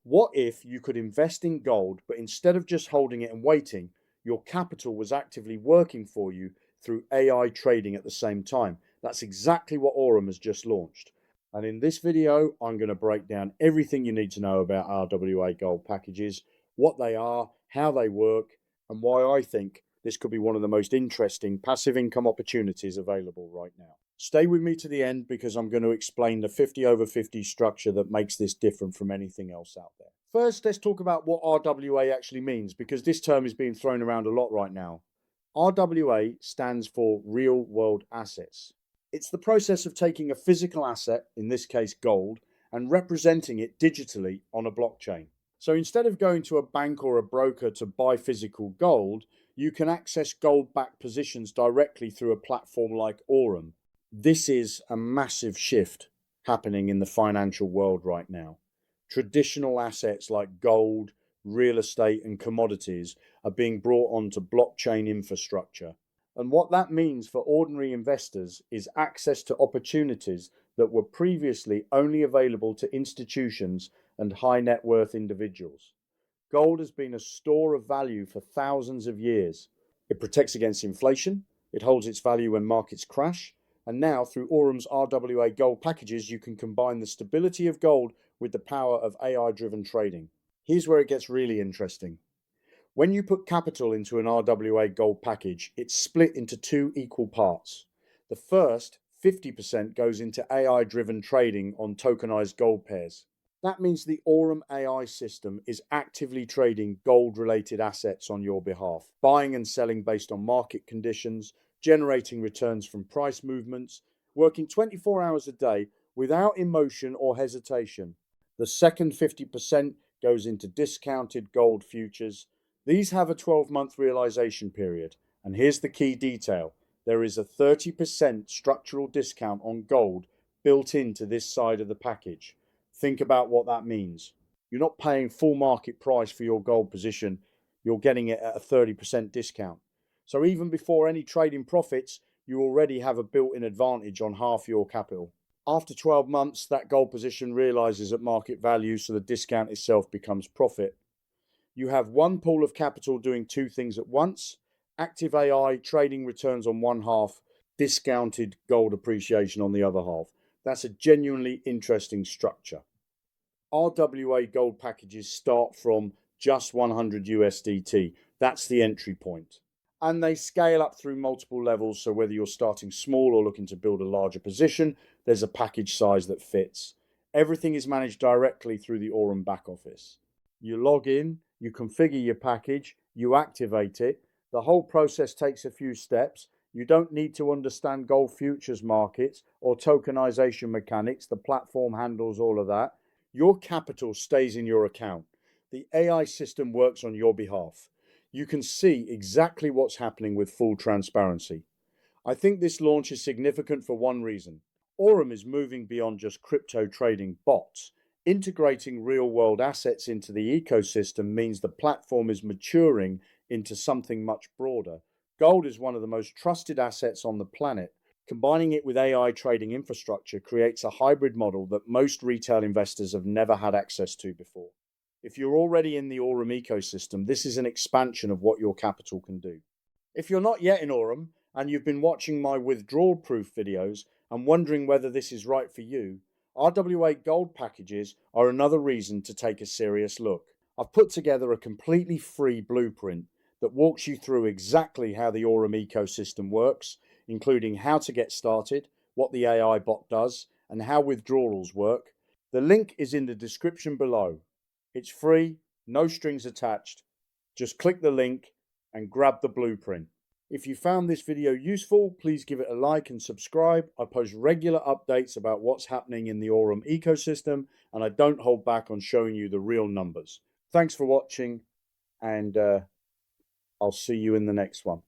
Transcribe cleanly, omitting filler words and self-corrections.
What if you could invest in gold, but instead of just holding it and waiting, your capital was actively working for you through AI trading at the same time? That's exactly what AURUM has just launched. And in this video, I'm going to break down everything you need to know about RWA Gold Packages, what they are, how they work, and why I think this could be one of the most interesting passive income opportunities available right now. Stay with me to the end because I'm going to explain the 50 over 50 structure that makes this different from anything else out there. First, let's talk about what RWA actually means, because this term is being thrown around a lot right now. RWA stands for real world assets. It's the process of taking a physical asset, in this case gold, and representing it digitally on a blockchain. So instead of going to a bank or a broker to buy physical gold, you can access gold-backed positions directly through a platform like AURUM. This is a massive shift happening in the financial world right now. Traditional assets like gold, real estate, and commodities are being brought onto blockchain infrastructure. And what that means for ordinary investors is access to opportunities that were previously only available to institutions and high net worth individuals. Gold has been a store of value for thousands of years. It protects against inflation, it holds its value when markets crash, and now through AURUM's RWA Gold Packages, you can combine the stability of gold with the power of AI-driven trading. Here's where it gets really interesting. When you put capital into an RWA Gold Package, it's split into two equal parts. The first, 50%, goes into AI-driven trading on tokenized gold pairs. That means the AURUM AI system is actively trading gold-related assets on your behalf, buying and selling based on market conditions, generating returns from price movements, working 24 hours a day without emotion or hesitation. The second 50% goes into discounted gold futures. These have a 12-month realization period. And here's the key detail. There is a 30% structural discount on gold built into this side of the package. Think about what that means. You're not paying full market price for your gold position. You're getting it at a 30% discount. So even before any trading profits, you already have a built-in advantage on half your capital. After 12 months, that gold position realizes at market value, so the discount itself becomes profit. You have one pool of capital doing two things at once: active AI trading returns on one half, discounted gold appreciation on the other half. That's a genuinely interesting structure. RWA Gold Packages start from just 100 USDT. That's the entry point. And they scale up through multiple levels, so whether you're starting small or looking to build a larger position, there's a package size that fits. Everything is managed directly through the AURUM back office. You log in, you configure your package, you activate it. The whole process takes a few steps. You don't need to understand gold futures markets or tokenization mechanics. The platform handles all of that. Your capital stays in your account. The AI system works on your behalf. You can see exactly what's happening with full transparency. I think this launch is significant for one reason. AURUM is moving beyond just crypto trading bots. Integrating real-world assets into the ecosystem means the platform is maturing into something much broader. Gold is one of the most trusted assets on the planet. Combining it with AI trading infrastructure creates a hybrid model that most retail investors have never had access to before. If you're already in the AURUM ecosystem, this is an expansion of what your capital can do. If you're not yet in AURUM and you've been watching my withdrawal proof videos and wondering whether this is right for you, RWA Gold Packages are another reason to take a serious look. I've put together a completely free blueprint that walks you through exactly how the AURUM ecosystem works, including how to get started, what the AI bot does, and how withdrawals work. The link is in the description below. It's free, no strings attached. Just click the link and grab the blueprint. If you found this video useful, please give it a like and subscribe. I post regular updates about what's happening in the AURUM ecosystem, and I don't hold back on showing you the real numbers. Thanks for watching, and I'll see you in the next one.